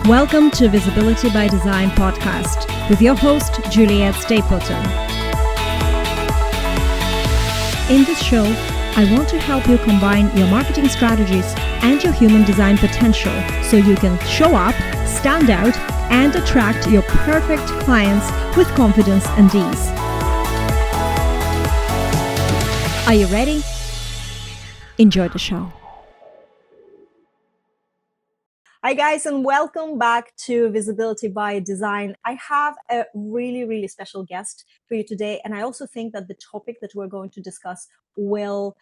Welcome to Visibility by Design podcast with your host, Juliette Stapleton. In this show, I want to help you combine your marketing strategies and your human design potential so you can show up, stand out, and attract your perfect clients with confidence and ease. Are you ready? Enjoy the show. Hi guys, and welcome back to Visibility by Design. I have a really special guest for you today, and I also think that the topic that we're going to discuss will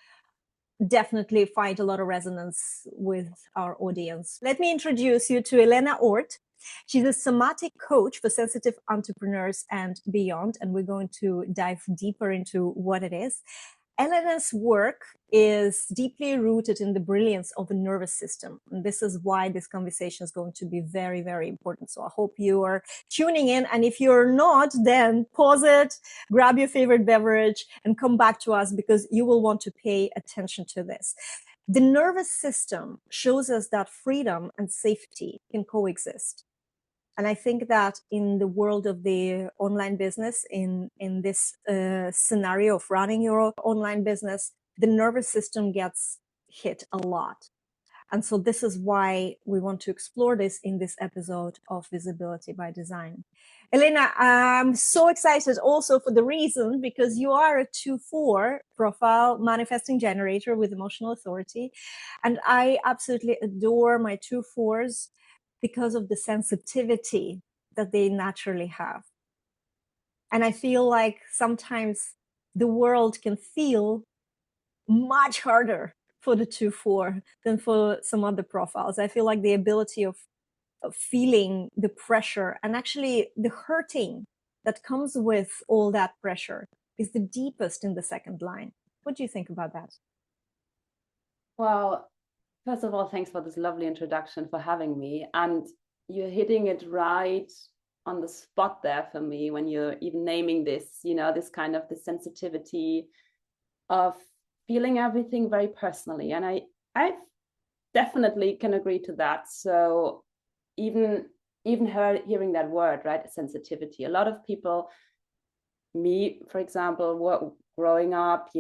definitely find a lot of resonance with our audience. Let me introduce you to Elena Orth. She's a somatic coach for sensitive entrepreneurs and beyond, and we're going to dive deeper into what it is. Elena's work is deeply rooted in the brilliance of the nervous system. And this is why this conversation is going to be very important. So I hope you are tuning in. And if you're not, then pause it, grab your favorite beverage, and come back to us because you will want to pay attention to this. The nervous system shows us that freedom and safety can coexist. And I think that in the world of the online business, in this scenario of running your online business, the nervous system gets hit a lot. And so this is why we want to explore this in this episode of Visibility by Design. Elena, I'm so excited also for the reason because you are a 2/4 profile manifesting generator with emotional authority. And I absolutely adore my 2/4s because of the sensitivity that they naturally have. And I feel like sometimes the world can feel much harder for the 2/4 than for some other profiles. I feel like the ability of feeling the pressure and actually the hurting that comes with all that pressure is the deepest in the second line. What do you think about that? Well, first of all, thanks for this lovely introduction, for having me. And you're hitting it right on the spot there for me when you're even naming this, this kind of the sensitivity of feeling everything very personally. And I definitely can agree to that. So even hearing that word, right, sensitivity, a lot of people, me, for example, were growing up,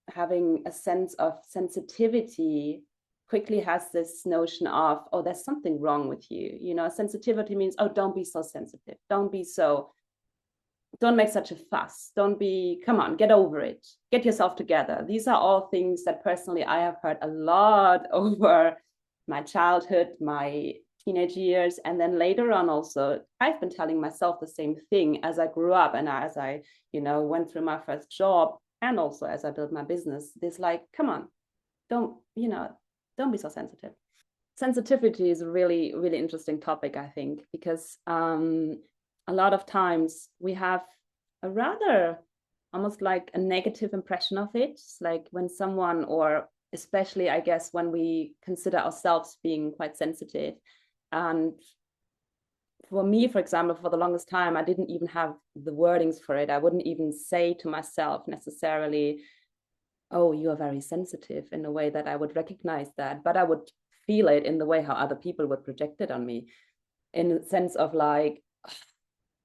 having a sense of sensitivity quickly has this notion of, oh, there's something wrong with you. Sensitivity means, oh, don't be so sensitive. Don't make such a fuss. Come on, get over it. Get yourself together. These are all things that personally I have heard a lot over my childhood, my teenage years. And then later on also, I've been telling myself the same thing as I grew up and as I, went through my first job. And also as I built my business, this come on, don't be so sensitive. Sensitivity is a really interesting topic, I think, because a lot of times we have a rather almost like a negative impression of it. It's like when someone, or especially, I guess, when we consider ourselves being quite sensitive. And for me, for example, for the longest time, I didn't even have the wordings for it. I wouldn't even say to myself necessarily, oh, you are very sensitive, in a way that I would recognize that, but I would feel it in the way how other people would project it on me, in the sense of like,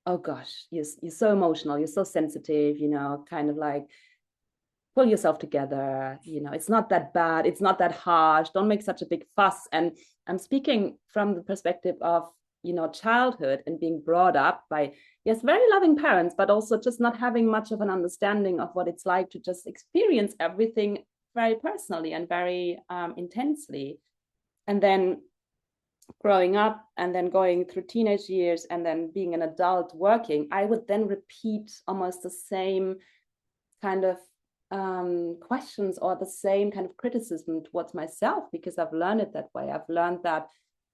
oh gosh, you're so emotional, you're so sensitive, kind of like, pull yourself together, it's not that bad, it's not that harsh, don't make such a big fuss. And I'm speaking from the perspective of childhood and being brought up by, yes, very loving parents, but also just not having much of an understanding of what it's like to just experience everything very personally and very intensely. And then growing up and then going through teenage years and then being an adult working, I would then repeat almost the same kind of questions or the same kind of criticism towards myself, because I've learned it that way. I've learned that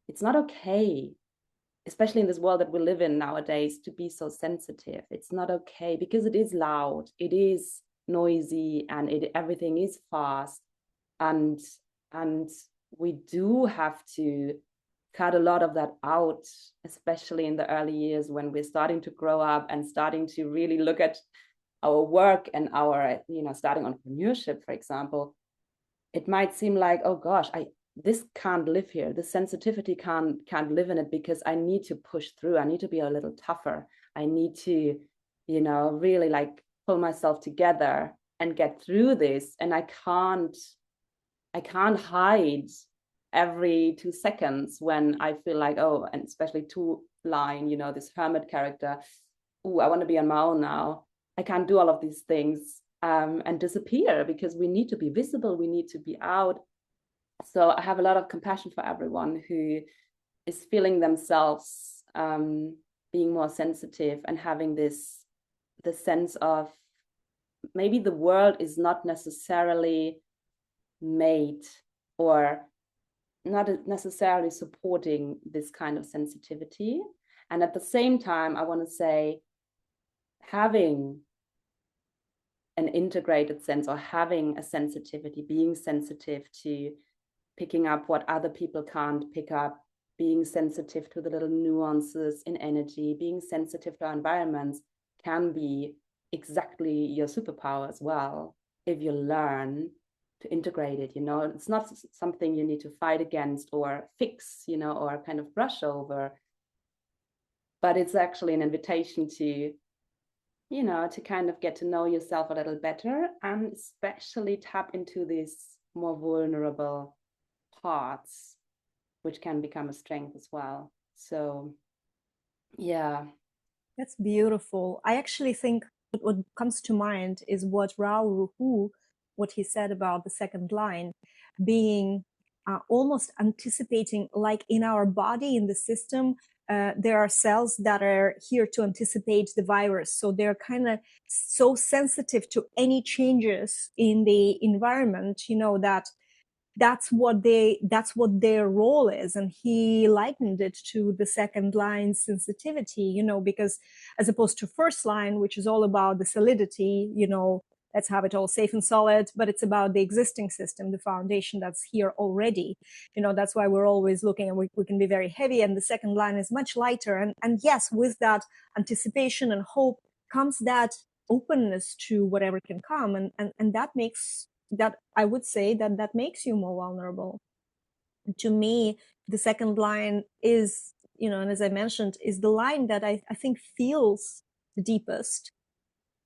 it's not okay, especially in this world that we live in nowadays, to be so sensitive. It's not okay because it is loud, it is noisy, and everything is fast. And we do have to cut a lot of that out, especially in the early years when we're starting to grow up and starting to really look at our work and our, starting entrepreneurship, for example. It might seem like, oh gosh, this can't live here. This sensitivity can't live in it, because I need to push through. I need to be a little tougher. I need to, really like pull myself together and get through this. And I can't hide every 2 seconds when I feel like, oh, and especially two line, this hermit character. Oh, I want to be on my own now. I can't do all of these things and disappear, because we need to be visible. We need to be out. So I have a lot of compassion for everyone who is feeling themselves being more sensitive and having the sense of maybe the world is not necessarily made or not necessarily supporting this kind of sensitivity. And at the same time, I want to say, having an integrated sense, or having a sensitivity, being sensitive to picking up what other people can't pick up, being sensitive to the little nuances in energy, being sensitive to our environments, can be exactly your superpower as well, if you learn to integrate it. It's not something you need to fight against or fix, or kind of brush over, but it's actually an invitation to to kind of get to know yourself a little better, and especially tap into these more vulnerable parts, which can become a strength as well. So, yeah. That's beautiful. I actually think what comes to mind is what Rao Ruhu, what he said about the second line, being almost anticipating, like in our body, in the system, there are cells that are here to anticipate the virus. So they're kind of so sensitive to any changes in the environment, that that's what their role is. And he likened it to the second line sensitivity, because as opposed to first line, which is all about the solidity, let's have it all safe and solid, but it's about the existing system, the foundation that's here already. That's why we're always looking, and we can be very heavy, and the second line is much lighter. And yes, with that anticipation and hope comes that openness to whatever can come, and that makes that, I would say, that makes you more vulnerable. To me, the second line is, and as I mentioned, is the line that I think feels the deepest,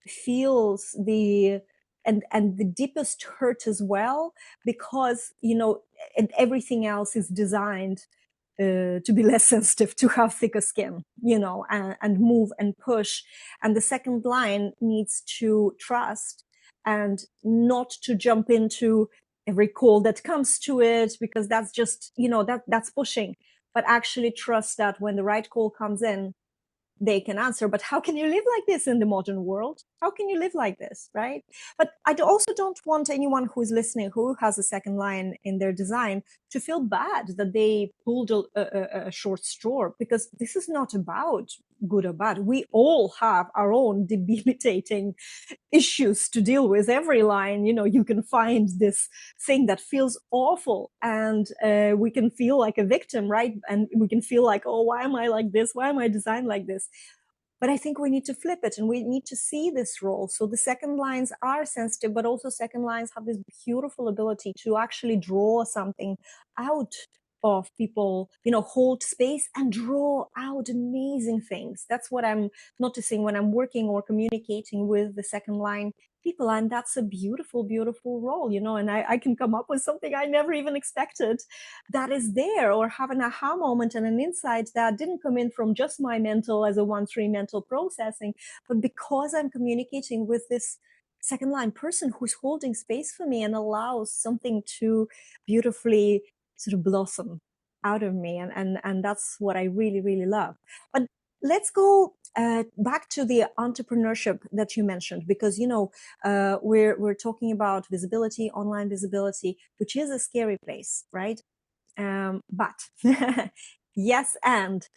feels the and the deepest hurt as well, because and everything else is designed to be less sensitive, to have thicker skin, and move and push. And the second line needs to trust and not to jump into every call that comes to it, because that's just, that's pushing. But actually trust that when the right call comes in, they can answer. But how can you live like this in the modern world? How can you live like this, right? But I also don't want anyone who's listening who has a second line in their design to feel bad that they pulled a short straw, because this is not about good or bad. We all have our own debilitating issues to deal with. Every line, you can find this thing that feels awful, and we can feel like a victim, right? And we can feel like, oh, why am I like this? Why am I designed like this? But I think we need to flip it, and we need to see this role. So the second lines are sensitive, but also second lines have this beautiful ability to actually draw something out of people, hold space and draw out amazing things. That's what I'm noticing when I'm working or communicating with the second line people. And that's a beautiful, beautiful role, and I can come up with something I never even expected that is there, or have an aha moment and an insight that didn't come in from just my mental as a 1-3 mental processing, but because I'm communicating with this second line person who's holding space for me and allows something to beautifully sort of blossom out of me. And that's what I really, really love. But let's go back to the entrepreneurship that you mentioned, because we're talking about visibility, online visibility, which is a scary place, right? But yes, and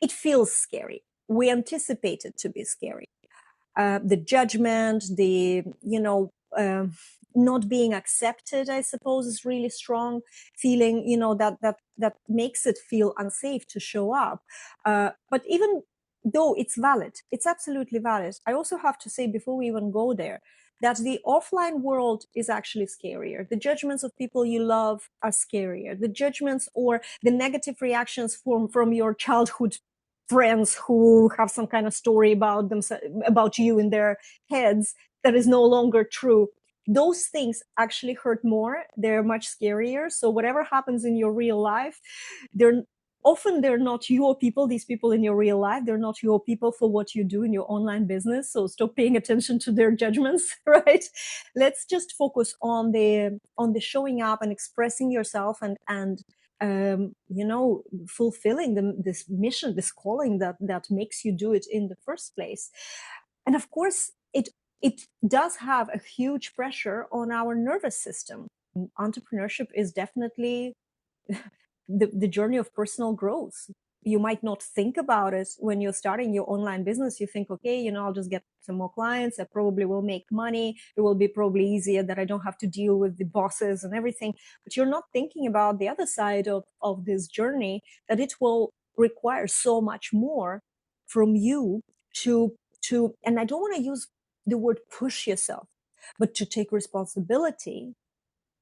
it feels scary. We anticipate it to be scary. The judgment, the not being accepted, I suppose, is really strong feeling. That makes it feel unsafe to show up. But even though it's valid, it's absolutely valid. I also have to say, before we even go there, that the offline world is actually scarier. The judgments of people you love are scarier. The judgments or the negative reactions from your childhood friends who have some kind of story about them, about you in their heads that is no longer true. Those things actually hurt more. They're much scarier. So whatever happens in your real life, they're not your people. These people in your real life, they're not your people for what you do in your online business. So stop paying attention to their judgments, right? Let's just focus on the showing up and expressing yourself and fulfilling this mission, this calling that makes you do it in the first place. And of course, it does have a huge pressure on our nervous system. Entrepreneurship is definitely the journey of personal growth. You might not think about it when you're starting your online business. You think, okay, I'll just get some more clients. I probably will make money. It will be probably easier that I don't have to deal with the bosses and everything. But you're not thinking about the other side of this journey, that it will require so much more from you to, and I don't want to use the word push yourself, but to take responsibility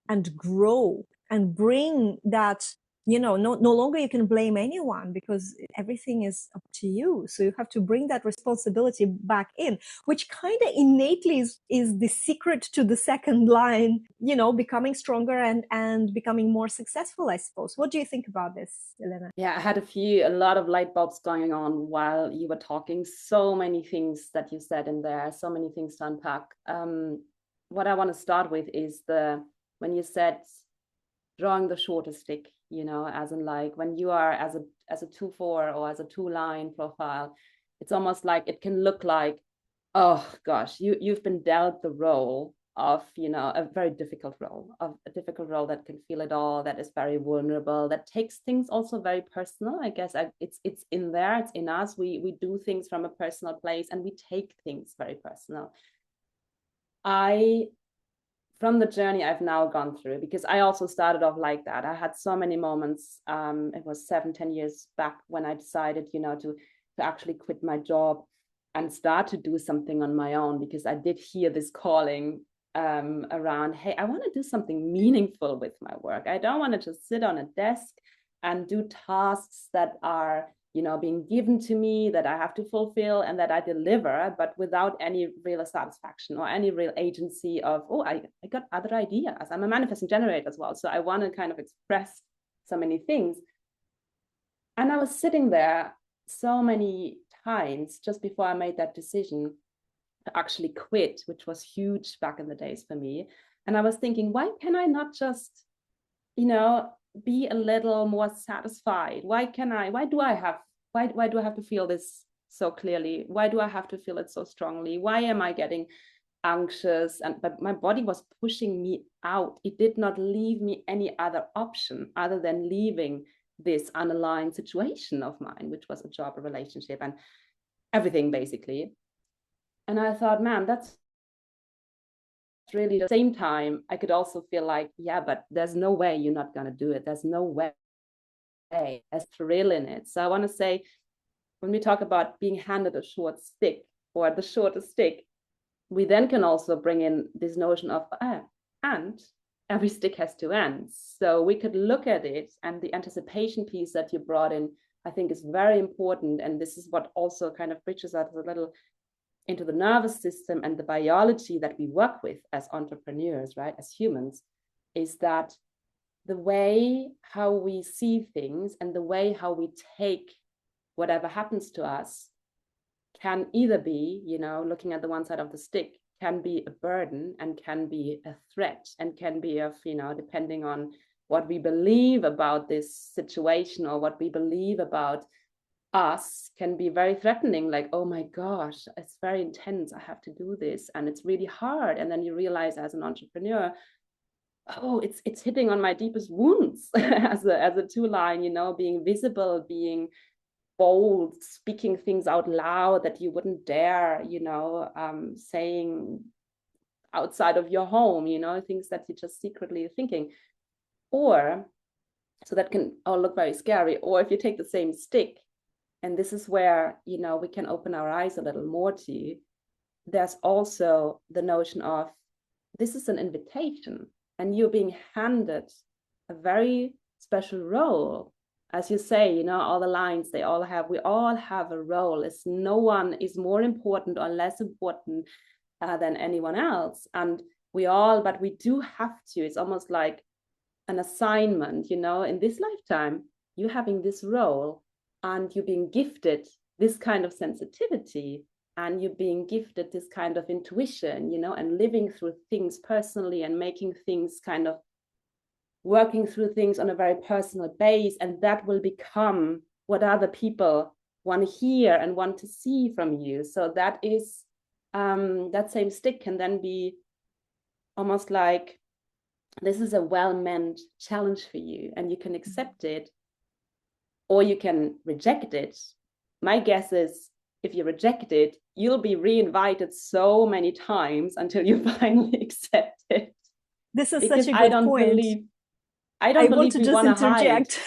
and grow and bring that, no longer you can blame anyone because everything is up to you. So you have to bring that responsibility back in, which kind of innately is the secret to the second line, becoming stronger and becoming more successful, I suppose. What do you think about this, Elena? Yeah, I had a lot of light bulbs going on while you were talking. So many things that you said in there, so many things to unpack. What I want to start with is when you said drawing the shorter stick, as in like when you are as a 2-4 or as a 2-line profile, it's almost like it can look like, oh gosh, you've been dealt the role of, a very difficult role, that can feel it all, that is very vulnerable, that takes things also very personal. I guess it's in there, it's in us. We do things from a personal place and we take things very personal. From the journey I've now gone through, because I also started off like that. I had so many moments. It was 7-10 years back when I decided, to actually quit my job and start to do something on my own, because I did hear this calling around, hey, I want to do something meaningful with my work. I don't want to just sit on a desk and do tasks that are being given to me, that I have to fulfill and that I deliver, but without any real satisfaction or any real agency of, I got other ideas. I'm a manifesting generator as well. So I want to kind of express so many things. And I was sitting there so many times just before I made that decision to actually quit, which was huge back in the days for me. And I was thinking, why can I not just, be a little more satisfied? Why do I have to feel this so clearly? Why do I have to feel it so strongly? Why am I getting anxious? But my body was pushing me out. It did not leave me any other option other than leaving this unaligned situation of mine, which was a job, a relationship, and everything basically. And I thought, man, that's really the same time. I could also feel like, yeah, but there's no way you're not going to do it. There's no way. There's thrill in it. So I want to say, when we talk about being handed a short stick or the shortest stick, we then can also bring in this notion of, and every stick has two ends. So we could look at it, and the anticipation piece that you brought in, I think, is very important. And this is what also kind of bridges us a little into the nervous system and the biology that we work with as entrepreneurs, right, as humans, is that the way how we see things and the way how we take whatever happens to us can either be, looking at the one side of the stick, can be a burden and can be a threat and can be of, depending on what we believe about this situation or what we believe about us, can be very threatening, like, oh my gosh, it's very intense, I have to do this and it's really hard. And then you realize as an entrepreneur, oh, it's hitting on my deepest wounds as a 2-line, being visible, being bold, speaking things out loud that you wouldn't dare, saying outside of your home, things that you're just secretly thinking. Or, so that can all look very scary. Or if you take the same stick, and this is where, we can open our eyes a little more to, there's also the notion of this is an invitation and you're being handed a very special role. As you say, all the lines we all have a role. It's no one is more important or less important than anyone else. And but we do have to, it's almost like an assignment, in this lifetime, you're having this role and you're being gifted this kind of sensitivity and you're being gifted this kind of intuition, and living through things personally and making things kind of working through things on a very personal base. And that will become what other people want to hear and want to see from you. So that is, that same stick can then be almost like, this is a well-meant challenge for you and you can accept it or you can reject it. My guess is if you reject it, you'll be reinvited so many times until you finally accept it. This is Because such a good point. I don't want believe to we just want to hide. interject.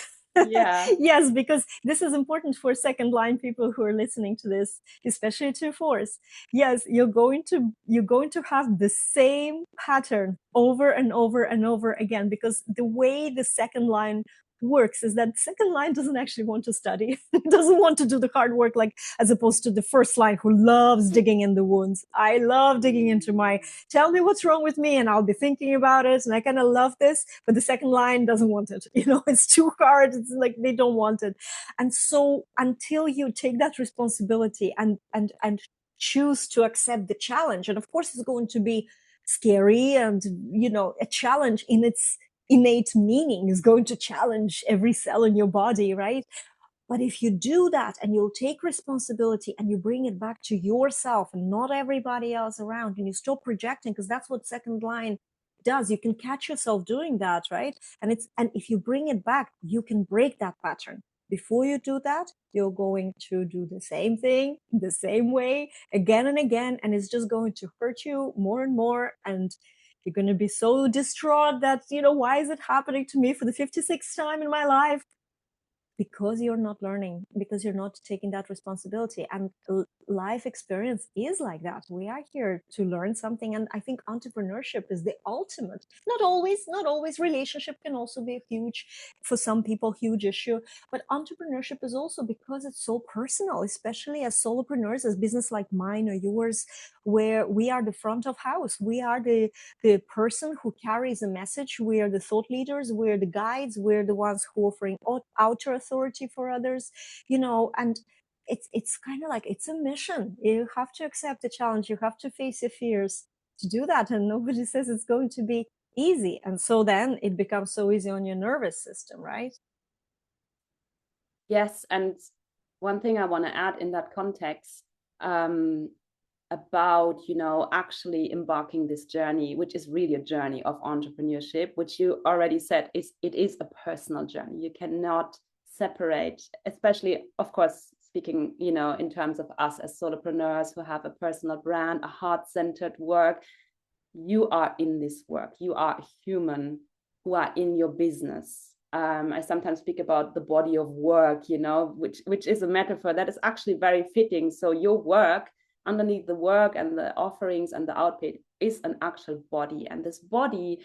Yeah. Yes, because this is important for second line people who are listening to this, especially to force. Yes, you're going to have the same pattern over and over and over again, because the way the second line works is that second line doesn't actually want to study. It doesn't want to do the hard work, like as opposed to the first line who loves digging in the wounds. I love digging into my, tell me what's wrong with me and I'll be thinking about it. And I kind of love this, but the second line doesn't want it. It's too hard. It's like they don't want it. And so until you take that responsibility and choose to accept the challenge, and of course it's going to be scary and, a challenge in its innate meaning is going to challenge every cell in your body, right? But if you do that and you'll take responsibility and you bring it back to yourself and not everybody else around, and you stop projecting, because that's what second line does. You can catch yourself doing that, right? And if you bring it back, you can break that pattern. Before you do that, you're going to do the same thing the same way again and again, and it's just going to hurt you more and more. And you're going to be so distraught that, why is it happening to me for the 56th time in my life? Because you're not learning, because you're not taking that responsibility. And life experience is like that. We are here to learn something. And I think entrepreneurship is the ultimate. Not always. Relationship can also be a huge, for some people, huge issue. But entrepreneurship is also, because it's so personal, especially as solopreneurs, as business like mine or yours, where we are the front of house. We are the person who carries a message. We are the thought leaders. We're the guides. We're the ones who are offering outer authority for others, and it's kind of like, it's a mission. You have to accept the challenge. You have to face your fears to do that. And nobody says it's going to be easy. And so then it becomes so easy on your nervous system, right? Yes. And one thing I want to add in that context, about, actually embarking this journey, which is really a journey of entrepreneurship, which you already said it is a personal journey. You cannot separate, especially, of course, speaking, in terms of us as solopreneurs who have a personal brand, a heart-centered work. You are in this work. You are a human who are in your business. I sometimes speak about the body of work, which is a metaphor that is actually very fitting. So your work, underneath the work and the offerings and the output, is an actual body. And this body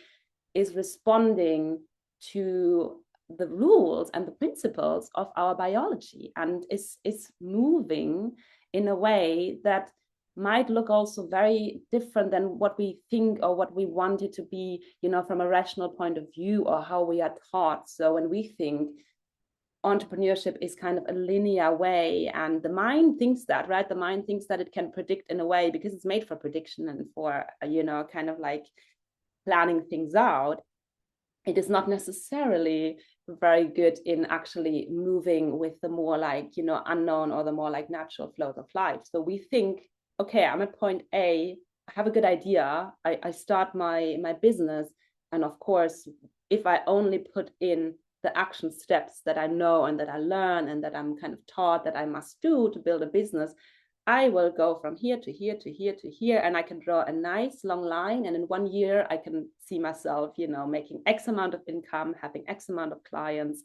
is responding to the rules and the principles of our biology, and is moving in a way that might look also very different than what we think or what we want it to be, from a rational point of view, or how we are taught. So when we think entrepreneurship is kind of a linear way, and the mind thinks that, right? The mind thinks that it can predict in a way because it's made for prediction and for, kind of like planning things out. It is not necessarily very good in actually moving with the more like, unknown, or the more like natural flows of life. So we think, okay, I'm at point A, I have a good idea, I start my business. And of course, if I only put in the action steps that I know and that I learn and that I'm kind of taught that I must do to build a business, I will go from here to here to here to here, and I can draw a nice long line. And in 1 year, I can see myself, making X amount of income, having X amount of clients.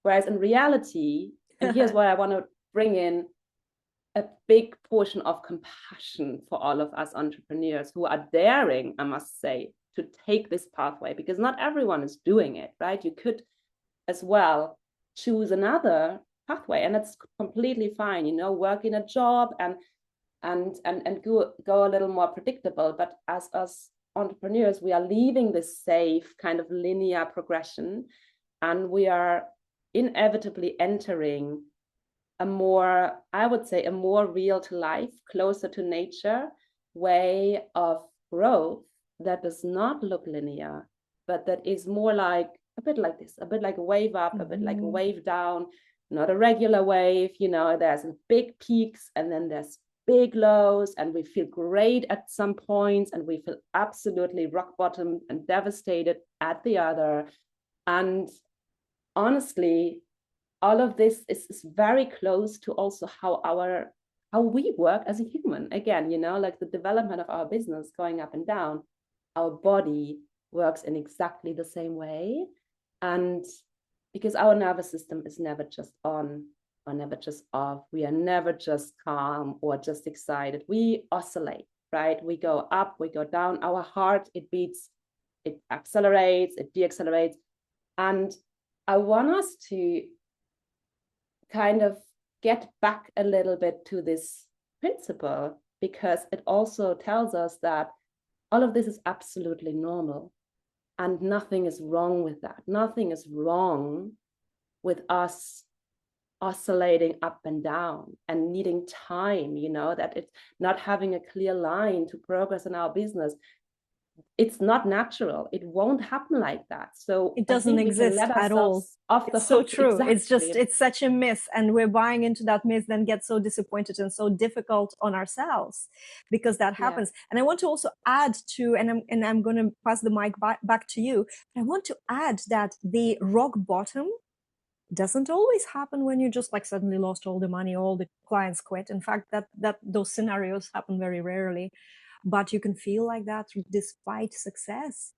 Whereas in reality, and here's what I want to bring in, a big portion of compassion for all of us entrepreneurs who are daring, I must say, to take this pathway, because not everyone is doing it, right? You could as well choose another pathway, and that's completely fine, you know, work in a job and go a little more predictable. But as us entrepreneurs, we are leaving this safe kind of linear progression, and we are inevitably entering a more, I would say, a more real to life, closer to nature way of growth that does not look linear, but that is more like a bit like this, a bit like a wave up, a bit like a wave down, not a regular wave. You know, there's big peaks and then there's big lows, and we feel great at some points and we feel absolutely rock bottom and devastated at the other. And honestly, all of this is very close to also how we work as a human. Again, you know, like the development of our business going up and down, our body works in exactly the same way. And because our nervous system is never just on or never just off, we are never just calm or just excited. We oscillate, right? We go up, we go down. Our heart, it beats, it accelerates, it deaccelerates. And I want us to kind of get back a little bit to this principle, because it also tells us that all of this is absolutely normal and nothing is wrong with that. Nothing is wrong with us oscillating up and down and needing time, you know, that it's not having a clear line to progress in our business. It's not natural. It won't happen like that. So it I doesn't think we can exist let at all. ourselves off the It's so hook. true. Exactly. It's just, it's such a myth, and we're buying into that myth, then get so disappointed and so difficult on ourselves because that happens. Yeah. And I want to also add to, and I'm going to pass the mic back to you. I want to add that the rock bottom doesn't always happen when you just like suddenly lost all the money, all the clients quit. In fact, that those scenarios happen very rarely, but you can feel like that despite success.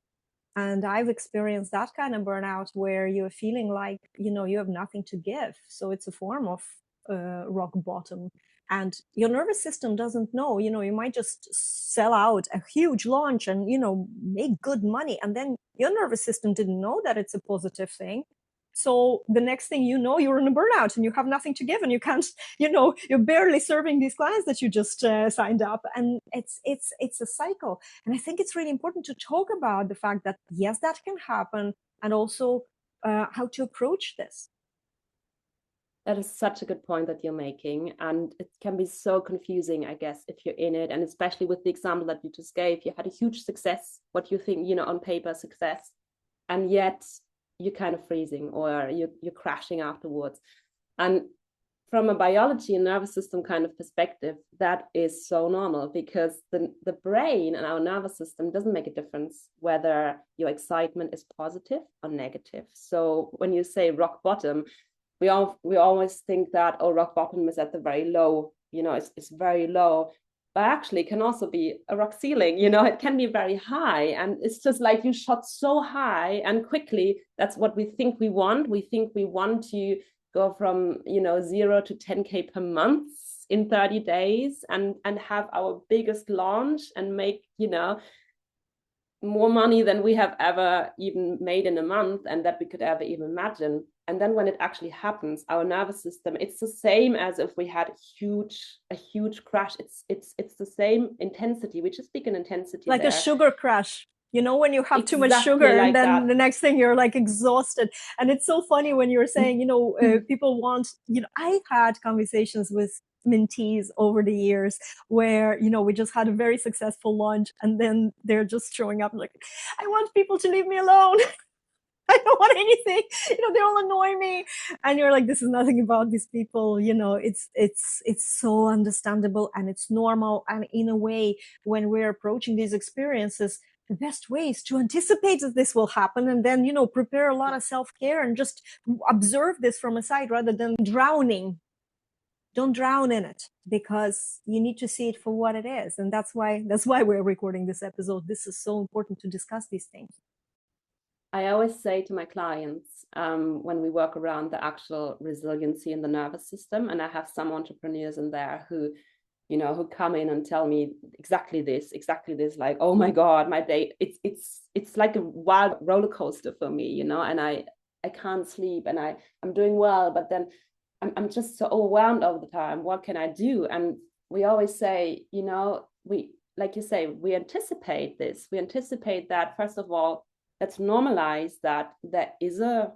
And I've experienced that kind of burnout where you're feeling like, you know, you have nothing to give. So it's a form of rock bottom. And your nervous system doesn't know, you know, you might just sell out a huge launch and, you know, make good money. And then your nervous system didn't know that it's a positive thing. So the next thing you know, you're in a burnout and you have nothing to give, and you can't, you know, you're barely serving these clients that you just signed up. And it's a cycle. And I think it's really important to talk about the fact that, yes, that can happen, and also how to approach this. That is such a good point that you're making. And it can be so confusing, I guess, if you're in it. And especially with the example that you just gave, you had a huge success, what you think, you know, on paper success, and yet you're kind of freezing or you're crashing afterwards. And from a biology and nervous system kind of perspective, that is so normal, because the brain and our nervous system doesn't make a difference whether your excitement is positive or negative. So when you say rock bottom, we always think that, oh, rock bottom is at the very low, you know, it's very low. But actually, it can also be a rock ceiling, you know, it can be very high. And it's just like you shot so high and quickly. That's what we think we want. We think we want to go from, you know, 0 to 10K per month in 30 days and have our biggest launch and make, you know, more money than we have ever even made in a month and that we could ever even imagine. And then when it actually happens, our nervous system, it's the same as if we had a huge crash. It's the same intensity. We just speak an intensity like there. A sugar crash. You know, when you have too much sugar, like, and then the next thing you're like exhausted. And it's so funny when you're saying, you know, people want, you know, I've had conversations with mentees over the years where, you know, we just had a very successful launch and then they're just showing up like, I want people to leave me alone. I don't want anything, you know, they all annoy me. And you're like, this is nothing about these people, you know, it's so understandable and it's normal. And in a way, when we're approaching these experiences, the best way is to anticipate that this will happen and then, you know, prepare a lot of self-care and just observe this from a side rather than drowning. Don't drown in it, because you need to see it for what it is. And that's why we're recording this episode. This is so important to discuss these things. I always say to my clients, when we work around the actual resiliency in the nervous system, and I have some entrepreneurs in there who, who come in and tell me exactly this, like, oh my God, my day, it's like a wild roller coaster for me, and I can't sleep, and I'm doing well, but then I'm just so overwhelmed all the time. What can I do? And we always say, we, like you say, we anticipate this. We anticipate that, first of all, let's normalize that there is a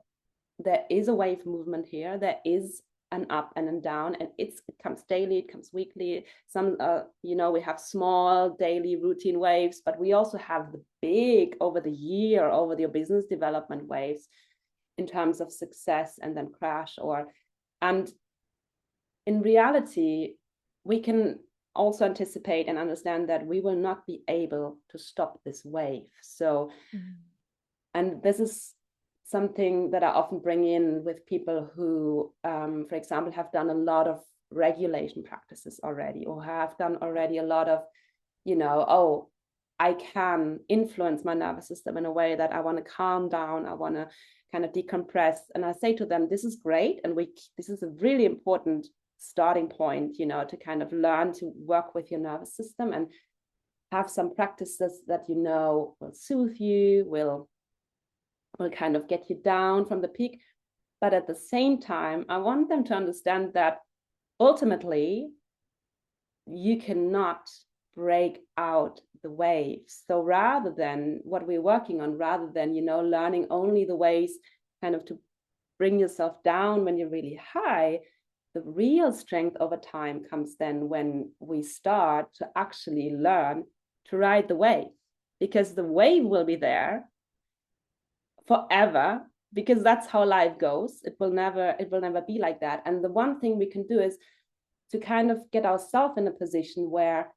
wave movement here. There is an up and a down, and it comes daily, it comes weekly. Some, we have small daily routine waves, but we also have the big over the year, over your business development waves in terms of success and then crash. And in reality, we can also anticipate and understand that we will not be able to stop this wave. So, and this is something that I often bring in with people who, for example, have done a lot of regulation practices already, or have done already a lot of, oh, I can influence my nervous system in a way that I want to calm down, I want to kind of decompress. And I say to them, this is great. And this is a really important starting point, to kind of learn to work with your nervous system and have some practices that, will soothe you, will kind of get you down from the peak. But at the same time, I want them to understand that ultimately you cannot break out the waves. So rather than what we're working on, rather than, learning only the ways kind of to bring yourself down when you're really high, the real strength over time comes then when we start to actually learn to ride the wave, because the wave will be there forever, because that's how life goes. It will never be like that. And the one thing we can do is to kind of get ourselves in a position where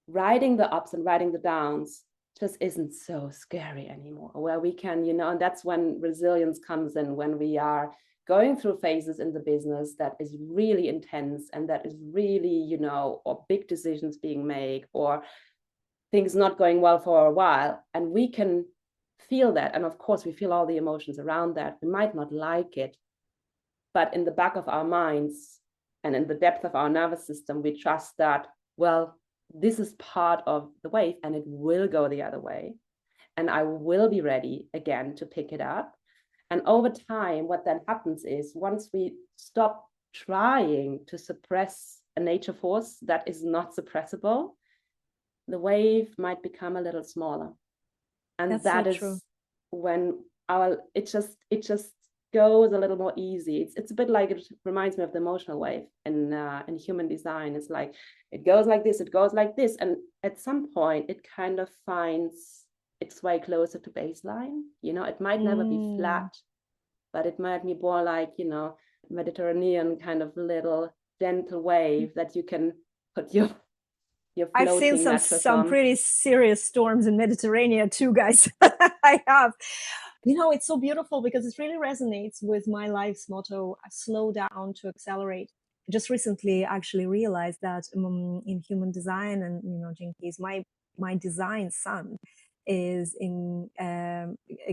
riding the ups and riding the downs just isn't so scary anymore, where we can, and that's when resilience comes in, when we are going through phases in the business that is really intense, and that is really, or big decisions being made, or things not going well for a while, and we can feel that. And of course, we feel all the emotions around that. We might not like it, but in the back of our minds and in the depth of our nervous system, we trust that, well, this is part of the wave and it will go the other way. And I will be ready again to pick it up. And over time, what then happens is, once we stop trying to suppress a nature force that is not suppressible, the wave might become a little smaller. And that is when it just goes a little more easy. It's a bit like, it reminds me of the emotional wave in human design. It's like, it goes like this, it goes like this, and at some point it kind of finds its way closer to baseline. It might never be flat, but it might be more like, Mediterranean kind of little gentle wave that you can put your I've seen some pretty serious storms in Mediterranean too, guys. I have. It's so beautiful because it really resonates with my life's motto: slow down to accelerate. Just recently actually realized that in human design, and Jinkies, my design sun is in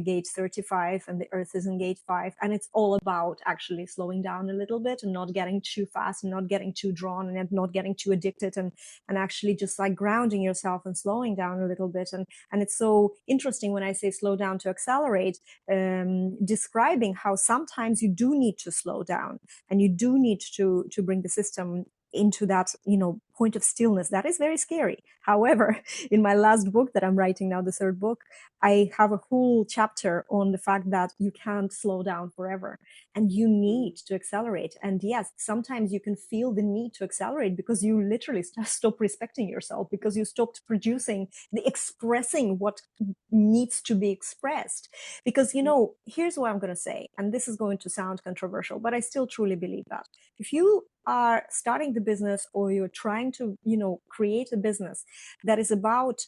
gate 35 and the earth is in gate 5, and it's all about actually slowing down a little bit and not getting too fast and not getting too drawn and not getting too addicted, and actually just like grounding yourself and slowing down a little bit. And it's so interesting when I say slow down to accelerate, describing how sometimes you do need to slow down and you do need to bring the system into that point of stillness. That is very scary. However, in my last book that I'm writing now, the third book, I have a whole chapter on the fact that you can't slow down forever and you need to accelerate. And yes, sometimes you can feel the need to accelerate because you literally stop respecting yourself, because you stopped producing, expressing what needs to be expressed. Because here's what I'm going to say, and this is going to sound controversial, but I still truly believe that if you are starting the business, or you're trying to create a business that is about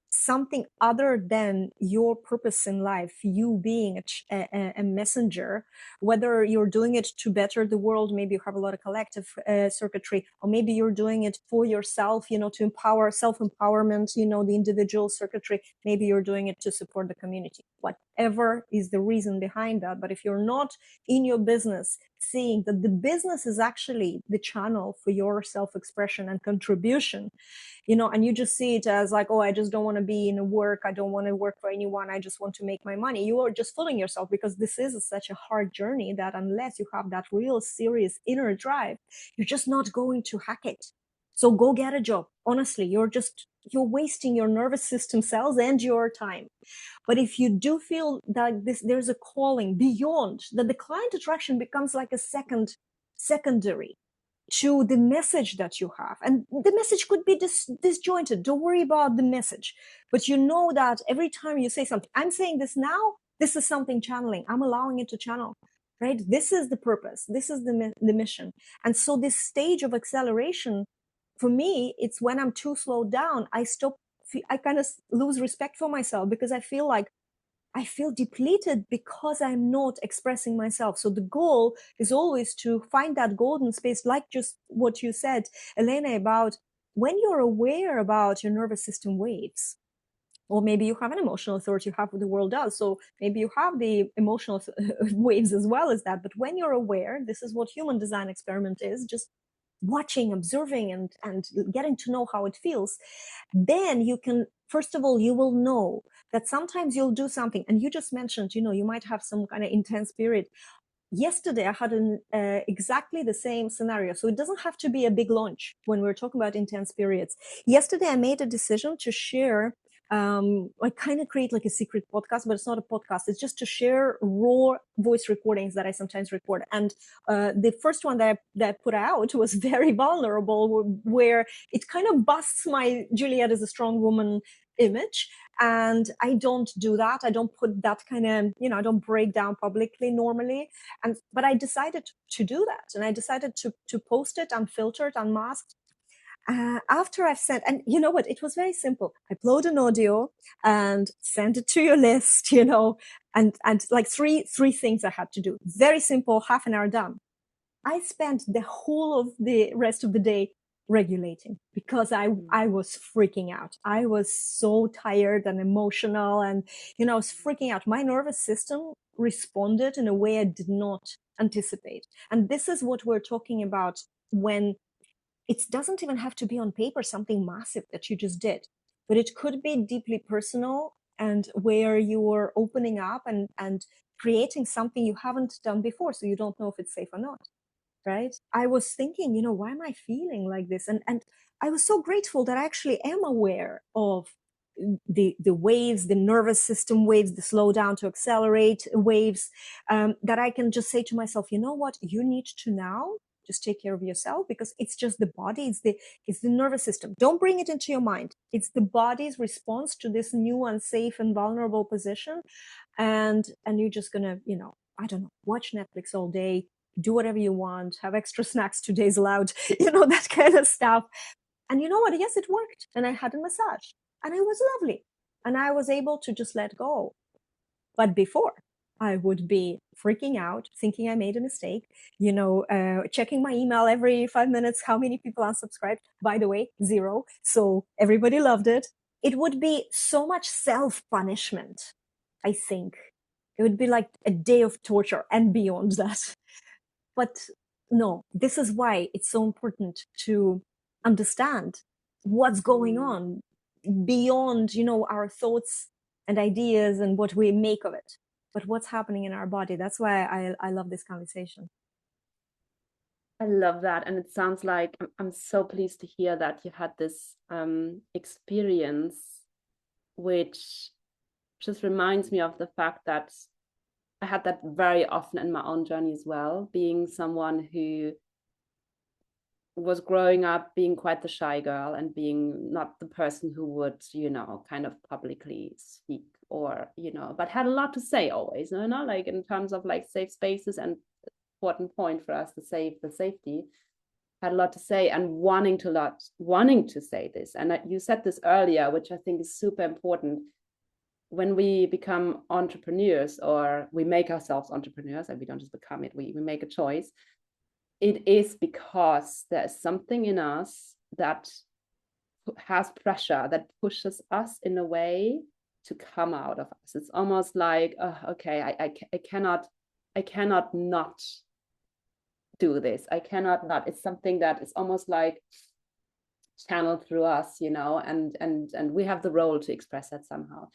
something other than your purpose in life, you being a messenger, whether you're doing it to better the world, maybe you have a lot of collective circuitry, or maybe you're doing it for yourself, to empower self-empowerment, the individual circuitry, maybe you're doing it to support the community, whatever is the reason behind that. But if you're not in your business seeing that the business is actually the channel for your self-expression and contribution, and you just see it as like, oh, I just don't want to be in work. I don't want to work for anyone. I just want to make my money. You are just fooling yourself, because this is such a hard journey that unless you have that real serious inner drive, you're just not going to hack it. So go get a job. Honestly, you're wasting your nervous system cells and your time. But if you do feel that there's a calling beyond that, the client attraction becomes like a secondary to the message that you have. And the message could be disjointed. Don't worry about the message. But you know that every time you say something, I'm saying this now, this is something channeling. I'm allowing it to channel, right? This is the purpose. This is the mission. And so this stage of acceleration, for me, it's when I'm too slowed down, I kind of lose respect for myself, because I feel depleted because I'm not expressing myself. So the goal is always to find that golden space, like just what you said, Elena, about when you're aware about your nervous system waves. Or maybe you have an emotional authority, you have what the world does. So maybe you have the emotional waves as well as that. But when you're aware, this is what human design experiment is, just watching, observing, and getting to know how it feels. Then you can, first of all, you will know that sometimes you'll do something. And you just mentioned, you might have some kind of intense period. Yesterday, I had exactly the same scenario. So it doesn't have to be a big launch when we're talking about intense periods. Yesterday, I made a decision to share, I kind of create like a secret podcast, but it's not a podcast. It's just to share raw voice recordings that I sometimes record. And the first one that I put out was very vulnerable, where it kind of busts my Juliette is a strong woman image. And I don't do that. I don't put that kind of, I don't break down publicly normally. But I decided to do that. And I decided to post it unfiltered, unmasked. After I've sent, and you know what, it was very simple. Upload an audio and send it to your list, and like three things I had to do. Very simple, half an hour done. I spent the whole of the rest of the day regulating, because I was freaking out. I was so tired and emotional, and I was freaking out. My nervous system responded in a way I did not anticipate. And this is what we're talking about when it doesn't even have to be on paper, something massive that you just did, but it could be deeply personal, and where you're opening up and creating something you haven't done before. So you don't know if it's safe or not. Right. I was thinking, why am I feeling like this? And I was so grateful that I actually am aware of the waves, the nervous system waves, the slow down to accelerate waves, that I can just say to myself, you know what, you need to now just take care of yourself, because it's just the body, it's the nervous system. Don't bring it into your mind. It's the body's response to this new unsafe and vulnerable position. And you're just gonna, I don't know, watch Netflix all day, do whatever you want, have extra snacks 2 days allowed, that kind of stuff. And you know what? Yes, it worked. And I had a massage, and it was lovely. And I was able to just let go. But before, I would be freaking out, thinking I made a mistake, checking my email every 5 minutes. How many people unsubscribed? By the way, 0. So everybody loved it. It would be so much self-punishment, I think. It would be like a day of torture and beyond that. But no, this is why it's so important to understand what's going on beyond, our thoughts and ideas and what we make of it, but what's happening in our body. That's why I love this conversation. I love that. And it sounds like I'm so pleased to hear that you had this experience, which just reminds me of the fact that I had that very often in my own journey as well, being someone who was growing up being quite the shy girl and being not the person who would, kind of publicly speak or, but had a lot to say always, like in terms of like safe spaces, and important point for us to save the safety, had a lot to say and wanting to say this. And you said this earlier, which I think is super important. When we become entrepreneurs, or we make ourselves entrepreneurs, and we don't just become it, we make a choice. It is because there's something in us that has pressure, that pushes us in a way to come out of us. It's almost like, oh, okay, I cannot not do this. I cannot not. It's something that is almost like channeled through us, you know, and we have the role to express that somehow.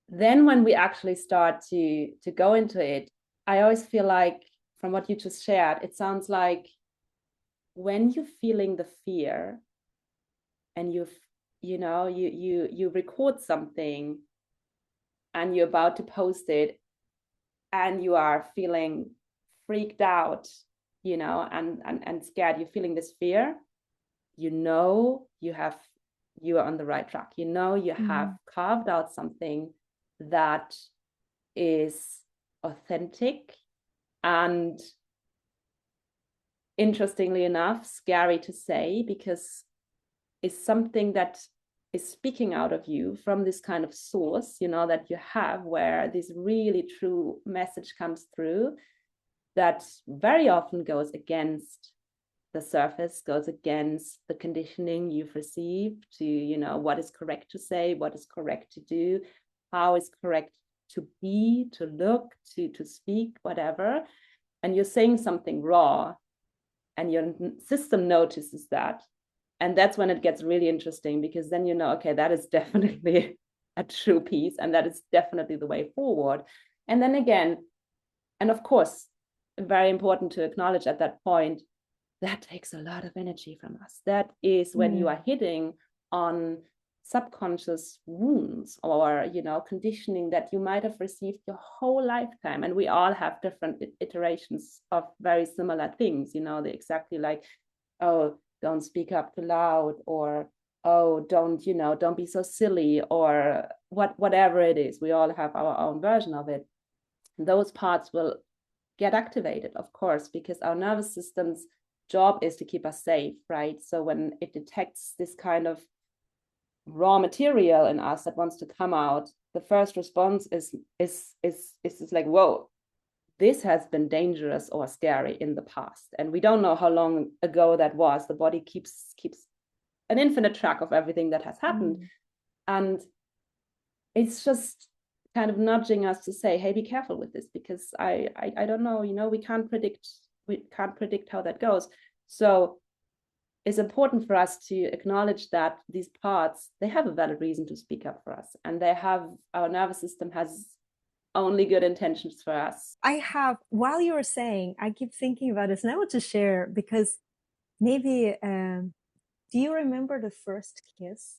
Then when we actually start to go into it, I always feel like, from what you just shared, it sounds like when you're feeling the fear and you record something and you're about to post it and you are feeling freaked out, you know, and scared, you're feeling this fear, you know, you are on the right track. You know, you have carved out something that is authentic and, interestingly enough, scary to say, because it's something that is speaking out of you from this kind of source, you know, that you have, where this really true message comes through that very often goes against the surface, goes against the conditioning you've received to, you know, what is correct to say, what is correct to do, how is correct to be, to look, to speak, whatever. And you're saying something raw, and your system notices that. And that's when it gets really interesting, because then you know, okay, that is definitely a true piece, and that is definitely the way forward. And then again, and of course, very important to acknowledge at that point, that takes a lot of energy from us. That is when you are hitting on subconscious wounds or, you know, conditioning that you might have received your whole lifetime. And we all have different iterations of very similar things, you know, they're exactly like, oh, don't speak up too loud, or, oh, don't, you know, don't be so silly, or whatever it is. We all have our own version of it. Those parts will get activated, of course, because our nervous system's job is to keep us safe, right? So when it detects this kind of raw material in us that wants to come out, the first response is like, whoa, this has been dangerous or scary in the past, and we don't know how long ago that was. The body keeps an infinite track of everything that has happened, and it's just kind of nudging us to say, hey, be careful with this, because I don't know, you know, we can't predict how that goes. So it's important for us to acknowledge that these parts, they have a valid reason to speak up for us, and our nervous system has only good intentions for us. While you were saying, I keep thinking about this, and I want to share, because maybe, do you remember the first kiss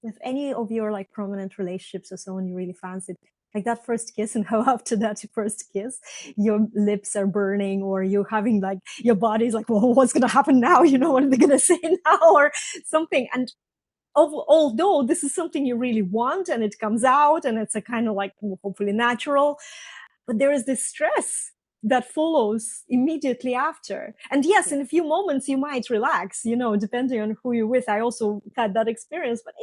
with any of your like prominent relationships, or someone you really fancied? Like that first kiss, and how after that first kiss, your lips are burning, or you're having like, your body's like, well, what's going to happen now? You know, what are they going to say now, or something? And although this is something you really want, and it comes out, and it's a kind of like hopefully natural, but there is this stress that follows immediately after. And yes, in a few moments you might relax, you know, depending on who you're with. I also had that experience, but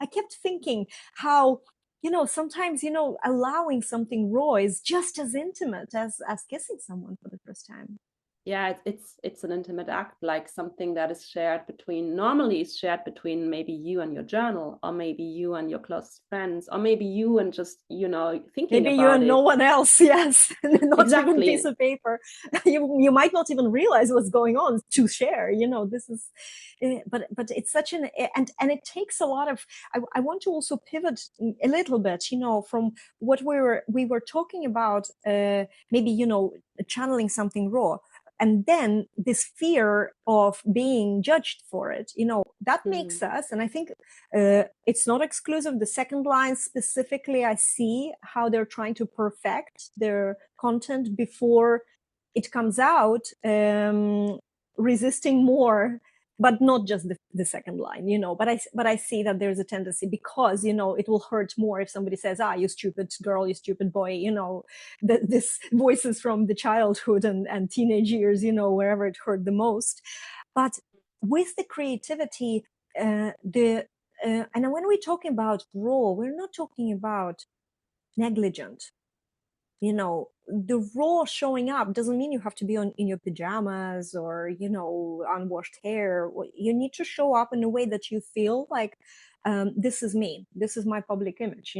I kept thinking how, you know, sometimes, you know, allowing something raw is just as intimate as kissing someone for the first time. Yeah, it's an intimate act, like something that is shared between, normally is shared between maybe you and your journal, or maybe you and your closest friends, or maybe you and just, you know, thinking maybe about you and it. no one else. Yes. Not Exactly. even a piece of paper. You might not even realize what's going on to share, you know. This is, but it's such an, and it takes a lot of, I want to also pivot a little bit, you know, from what we were talking about, maybe, you know, channeling something raw, and then this fear of being judged for it, you know, that makes us, and I think it's not exclusive. The second line specifically, I see how they're trying to perfect their content before it comes out, resisting more, but not just the second line, you know. But I see that there's a tendency, because, you know, it will hurt more if somebody says, you stupid girl, you stupid boy, you know, this voices from the childhood and teenage years, you know, wherever it hurt the most. But with the creativity, and when we're talking about raw, we're not talking about negligent. You know, the raw showing up doesn't mean you have to be in your pajamas, or, you know, unwashed hair. You need to show up in a way that you feel like this is me, this is my public image,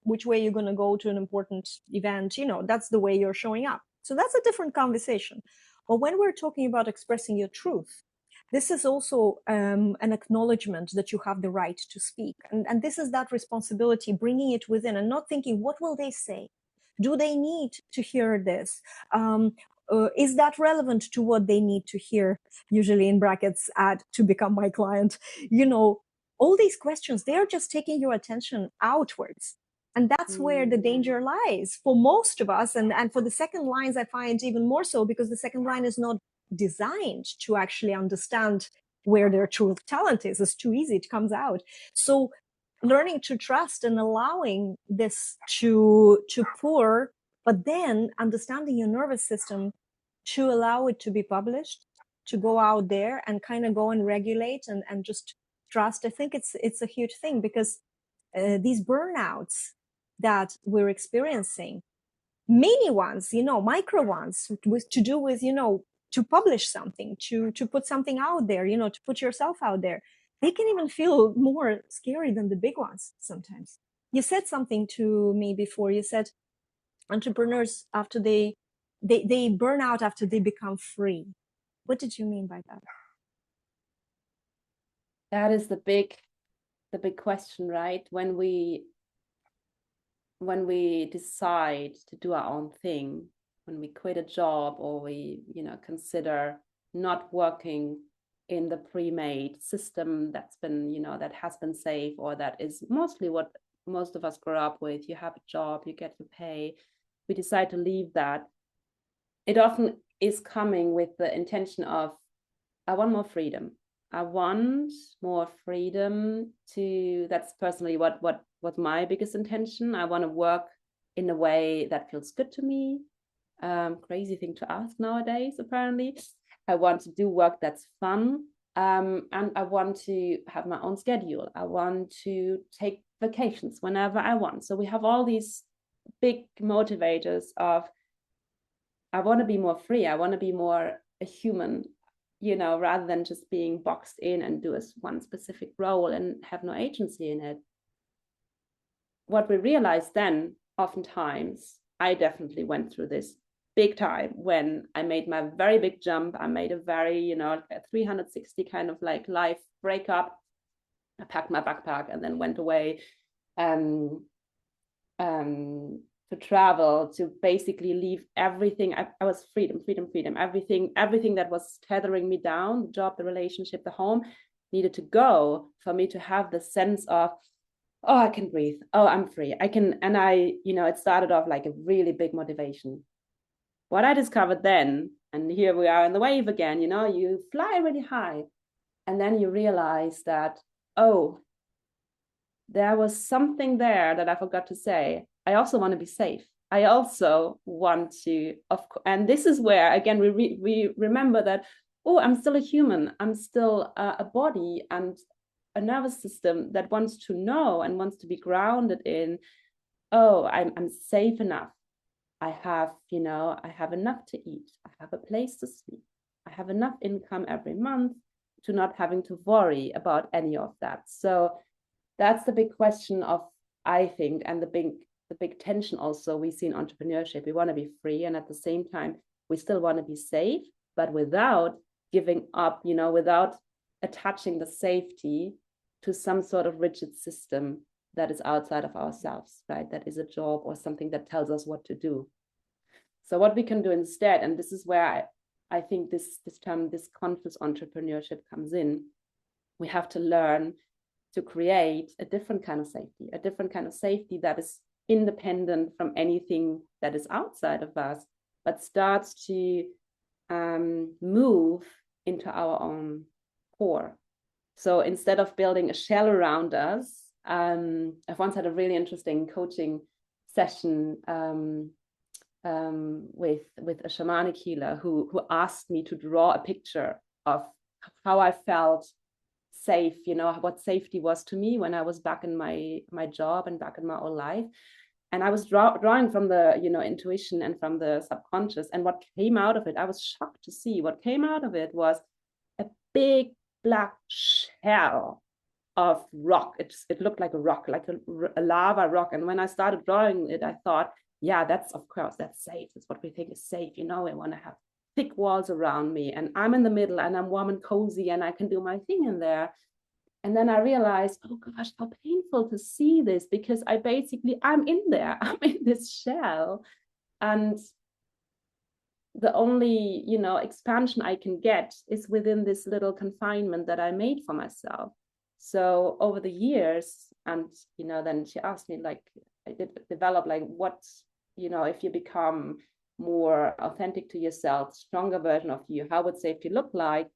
which way you're going to go to an important event, that's the way you're showing up. So that's a different conversation. But when we're talking about expressing your truth, this is also an acknowledgement that you have the right to speak. And this is that responsibility, bringing it within and not thinking, what will they say? Do they need to hear this? Is that relevant to what they need to hear? Usually in brackets, add to become my client. All these questions, they are just taking your attention outwards. And that's where the danger lies for most of us. And for the second lines, I find even more so, because the second line is not designed to actually understand where their true talent is. It's too easy, it comes out. So learning to trust and allowing this to pour, but then understanding your nervous system to allow it to be published, to go out there and kind of go and regulate and just trust. I think it's a huge thing, because these burnouts that we're experiencing, many ones, micro ones, to do with, to publish something, to put something out there, to put yourself out there, they can even feel more scary than the big ones sometimes. You said something to me before. You said entrepreneurs, after they burn out after they become free. What did you mean by that? That is the big question, right? When we decide to do our own thing, when we quit a job, or we, consider not working in the pre-made system that's been, that has been safe, or that is mostly what most of us grow up with. You have a job, you get your pay. We decide to leave that. It often is coming with the intention of, I want more freedom. I want more freedom to, that's personally what my biggest intention. I want to work in a way that feels good to me. Crazy thing to ask nowadays, apparently. I want to do work that's fun. And I want to have my own schedule. I want to take vacations whenever I want. So we have all these big motivators of, I want to be more free. I want to be more a human, rather than just being boxed in and do one specific role and have no agency in it. What we realize then, oftentimes, I definitely went through this big time when I made my very big jump. I made a very, a 360 kind of like life breakup. I packed my backpack and then went away to travel, to basically leave everything. I was freedom, everything that was tethering me down, the job, the relationship, the home, needed to go for me to have the sense of, oh, I can breathe. Oh, I'm free. I can. And it started off like a really big motivation. What I discovered then, and here we are in the wave again, you fly really high. And then you realize that, oh, there was something there that I forgot to say. I also want to be safe. I also want to, and this is where, again, we remember that, oh, I'm still a human. I'm still a body and a nervous system that wants to know and wants to be grounded in, oh, I'm safe enough. I have enough to eat. I have a place to sleep. I have enough income every month to not having to worry about any of that. So that's the big question of, I think, and the big tension also we see in entrepreneurship. We want to be free, and at the same time, we still want to be safe, but without giving up, without attaching the safety to some sort of rigid system that is outside of ourselves, right? That is a job or something that tells us what to do. So what we can do instead, and this is where I think this term, this conscious entrepreneurship comes in, we have to learn to create a different kind of safety that is independent from anything that is outside of us, but starts to move into our own core. So instead of building a shell around us, I've once had a really interesting coaching session with a shamanic healer who asked me to draw a picture of how I felt safe, what safety was to me when I was back in my job and back in my old life. And I was drawing from the, intuition and from the subconscious. And what came out of it, I was shocked to see what came out of it was a big black shell of rock. It looked like a rock, like a lava rock. And when I started drawing it, I thought, yeah, that's, of course, that's safe. That's what we think is safe. You know, I want to have thick walls around me, and I'm in the middle, and I'm warm and cozy, and I can do my thing in there. And then I realized, oh gosh, how painful to see this, because I'm in there, I'm in this shell. And the only, expansion I can get is within this little confinement that I made for myself. So over the years, and, then she asked me, like, I did develop, like, what, if you become more authentic to yourself, stronger version of you, how would safety look like?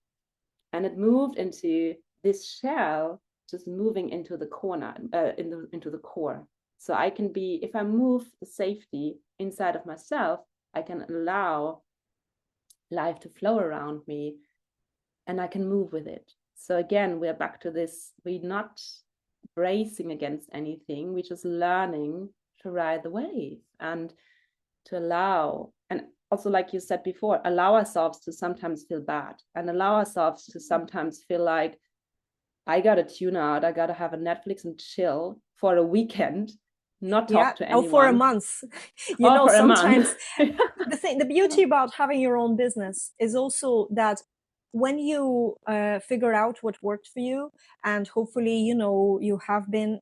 And it moved into this shell, just moving into the corner, into the core. So I can be, if I move the safety inside of myself, I can allow life to flow around me, and I can move with it. So again, we're back to this. We're not bracing against anything. We're just learning to ride the wave and to allow, and also, like you said before, allow ourselves to sometimes feel bad, and allow ourselves to sometimes feel like, I got to tune out. I got to have a Netflix and chill for a weekend, not talk to anyone. Or for a month. Sometimes the beauty about having your own business is also that when you figure out what worked for you, and hopefully, you have been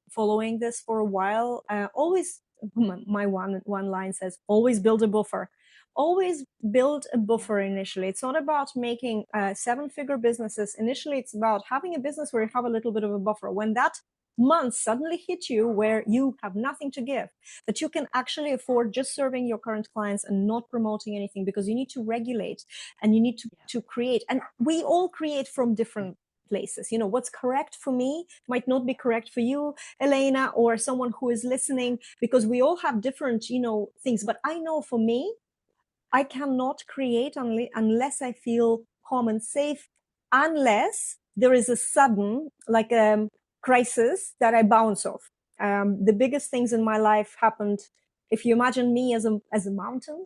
following this for a while, always, my one line says, always build a buffer. Always build a buffer initially. It's not about making 7-figure businesses. Initially, it's about having a business where you have a little bit of a buffer. When that months suddenly hit you where you have nothing to give, that you can actually afford just serving your current clients and not promoting anything, because you need to regulate and you need to create. And we all create from different places. What's correct for me might not be correct for you, Elena, or someone who is listening, because we all have different, things. But I know for me, I cannot create unless I feel calm and safe, unless there is a sudden, like crisis that I bounce off. The biggest things in my life happened. If you imagine me as a mountain,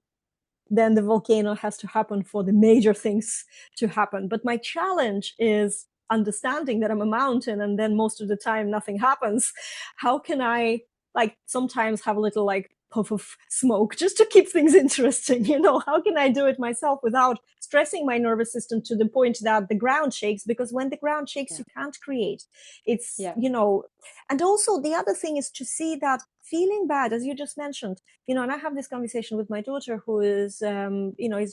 then the volcano has to happen for the major things to happen. But my challenge is understanding that I'm a mountain, and then most of the time nothing happens. How can I, like, sometimes have a little, like, puff of smoke just to keep things interesting? How can I do it myself without stressing my nervous system to the point that the ground shakes? Because when the ground shakes, you can't create. It's, and also the other thing is to see that feeling bad, as you just mentioned, and I have this conversation with my daughter, who is,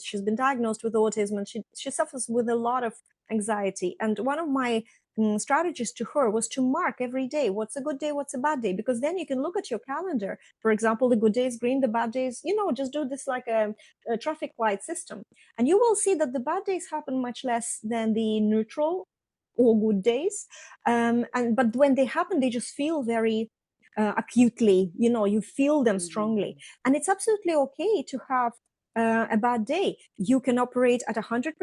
she's been diagnosed with autism, and she suffers with a lot of anxiety. And one of my strategies to her was to mark every day, what's a good day, what's a bad day, because then you can look at your calendar. For example, the good days green, the bad days, just do this like a traffic light system, and you will see that the bad days happen much less than the neutral or good days. But when they happen, they just feel very acutely, you feel them strongly. And it's absolutely okay to have a bad day. You can operate at 100%,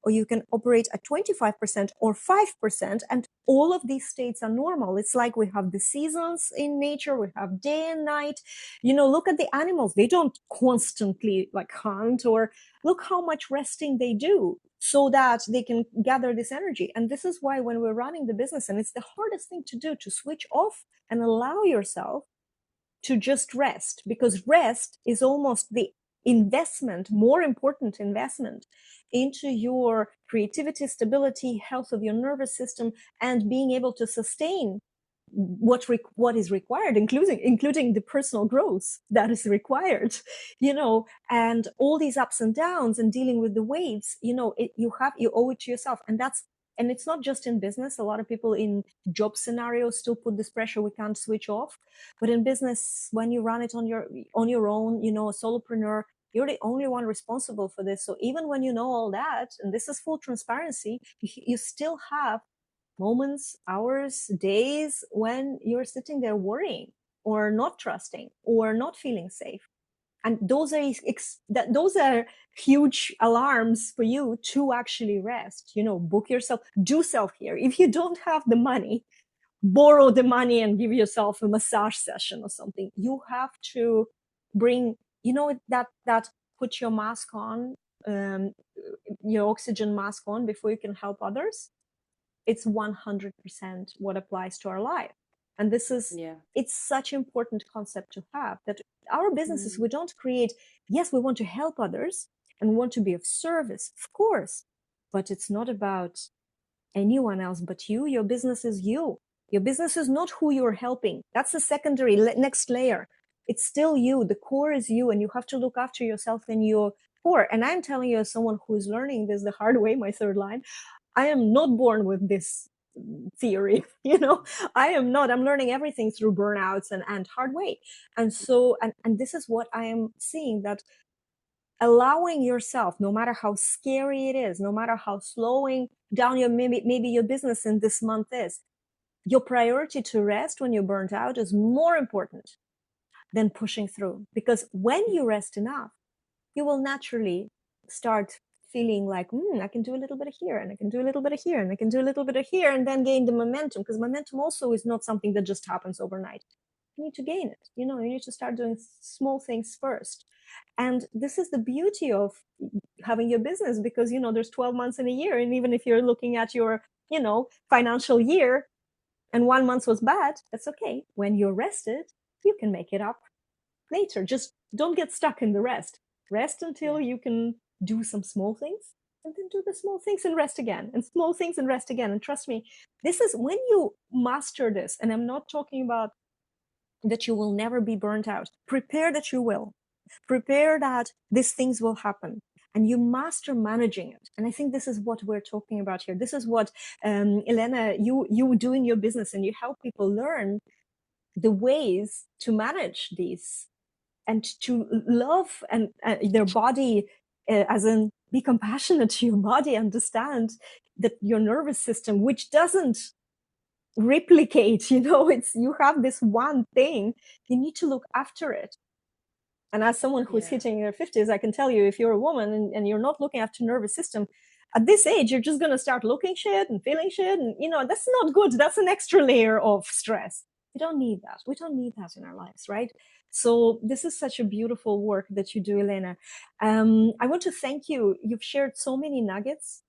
or you can operate at 25% or 5%. And all of these states are normal. It's like we have the seasons in nature. We have day and night. Look at the animals. They don't constantly like hunt, or look how much resting they do so that they can gather this energy. And this is why when we're running the business, and it's the hardest thing to do, to switch off and allow yourself to just rest, because rest is almost the investment, more important investment into your creativity, stability, health of your nervous system, and being able to sustain what is required, including the personal growth that is required, and all these ups and downs and dealing with the waves, you owe it to yourself. And it's not just in business. A lot of people in job scenarios still put this pressure, we can't switch off. But in business, when you run it on your own, a solopreneur, you're the only one responsible for this. So even when you know all that, and this is full transparency, you still have moments, hours, days when you're sitting there worrying, or not trusting, or not feeling safe. And those are huge alarms for you to actually rest. Book yourself, do self-care. If you don't have the money, borrow the money and give yourself a massage session or something. You have to bring, that put your mask on, your oxygen mask on before you can help others. it's 100% what applies to our life. And this is, it's such an important concept to have, that our businesses, we don't create, yes, we want to help others and want to be of service, of course, but it's not about anyone else but you. Your business is you. Your business is not who you're helping. That's the secondary next layer. It's still you. The core is you, and you have to look after yourself and your core. And I'm telling you, as someone who's learning this the hard way, my third line, I am not born with this theory. I am not. I'm learning everything through burnouts and hard way. And so, and this is what I am seeing, that allowing yourself, no matter how scary it is, no matter how slowing down your maybe your business in this month is, your priority to rest when you're burnt out is more important than pushing through. Because when you rest enough, you will naturally start feeling like, I can do a little bit of here, and I can do a little bit of here, and I can do a little bit of here, and then gain the momentum. Because momentum also is not something that just happens overnight. You need to gain it. You need to start doing small things first. And this is the beauty of having your business, because, there's 12 months in a year. And even if you're looking at your, financial year and 1 month was bad, that's okay. When you're rested, you can make it up later. Just don't get stuck in the rest. Rest until you can do some small things, and then do the small things and rest again, and small things and rest again. And trust me, this is when you master this. And I'm not talking about that you will never be burnt out. Prepare that you will. Prepare that these things will happen, and you master managing it. And I think this is what we're talking about here. This is what, Elena, you do in your business, and you help people learn the ways to manage these and to love and their body, as in be compassionate to your body, understand that your nervous system, which doesn't replicate, it's, you have this one thing, you need to look after it. And as someone who's hitting their 50s, I can tell you, if you're a woman and you're not looking after nervous system, at this age, you're just going to start looking shit and feeling shit. And, that's not good. That's an extra layer of stress. We don't need that. We don't need that in our lives, right? So this is such a beautiful work that you do, Elena. I want to thank you. You've shared so many nuggets.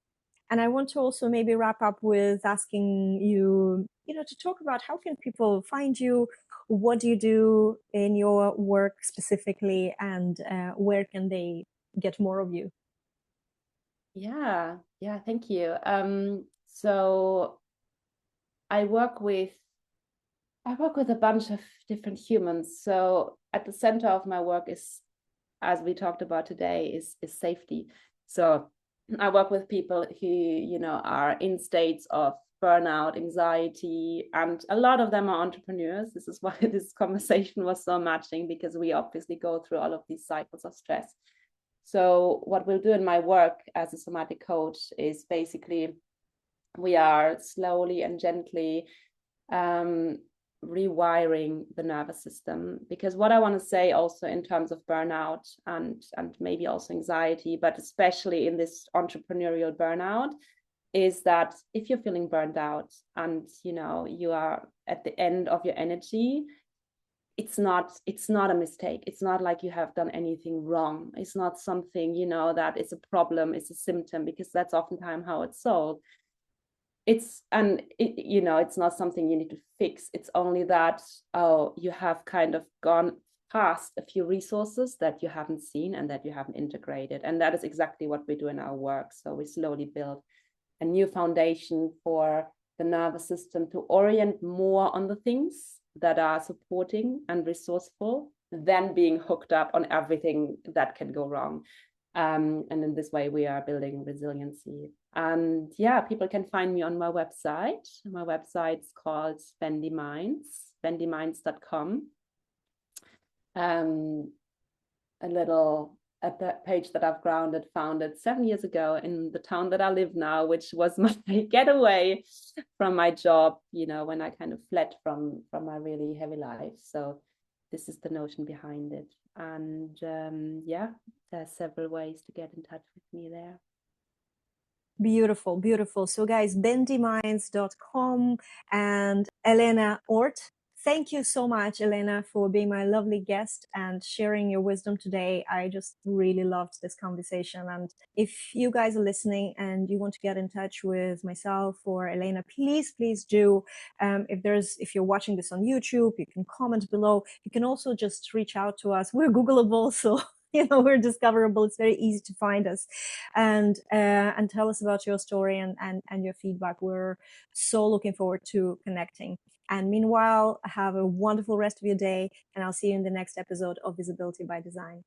And I want to also maybe wrap up with asking you, to talk about how can people find you, what do you do in your work specifically, and where can they get more of you? Yeah, thank you. So I work with a bunch of different humans. So at the center of my work is, as we talked about today, is safety. So I work with people who, are in states of burnout, anxiety, and a lot of them are entrepreneurs. This is why this conversation was so matching, because we obviously go through all of these cycles of stress. So what we'll do in my work as a somatic coach is basically, we are slowly and gently rewiring the nervous system. Because what I want to say also in terms of burnout and maybe also anxiety, but especially in this entrepreneurial burnout, is that if you're feeling burned out and you are at the end of your energy, it's not a mistake. It's not like you have done anything wrong. It's not something that is a problem, it's a symptom, because that's oftentimes how it's sold. It's not something you need to fix. It's only that, you have kind of gone past a few resources that you haven't seen and that you haven't integrated. And that is exactly what we do in our work. So we slowly build a new foundation for the nervous system to orient more on the things that are supporting and resourceful than being hooked up on everything that can go wrong. And in this way, we are building resiliency. And people can find me on my website. My website's called spendyminds.com. A page that I've founded 7 years ago in the town that I live now, which was my getaway from my job, when I kind of fled from my really heavy life. So this is the notion behind it. And there's several ways to get in touch with me there. Beautiful. So guys, bendyminds.com and Elena Orth. Thank you so much, Elena, for being my lovely guest and sharing your wisdom today. I just really loved this conversation. And if you guys are listening and you want to get in touch with myself or Elena, please do. If you're watching this on YouTube, you can comment below. You can also just reach out to us. We're Googleable, so we're discoverable. It's very easy to find us, and tell us about your story and your feedback. We're so looking forward to connecting. And meanwhile, have a wonderful rest of your day, and I'll see you in the next episode of Visibility by Design.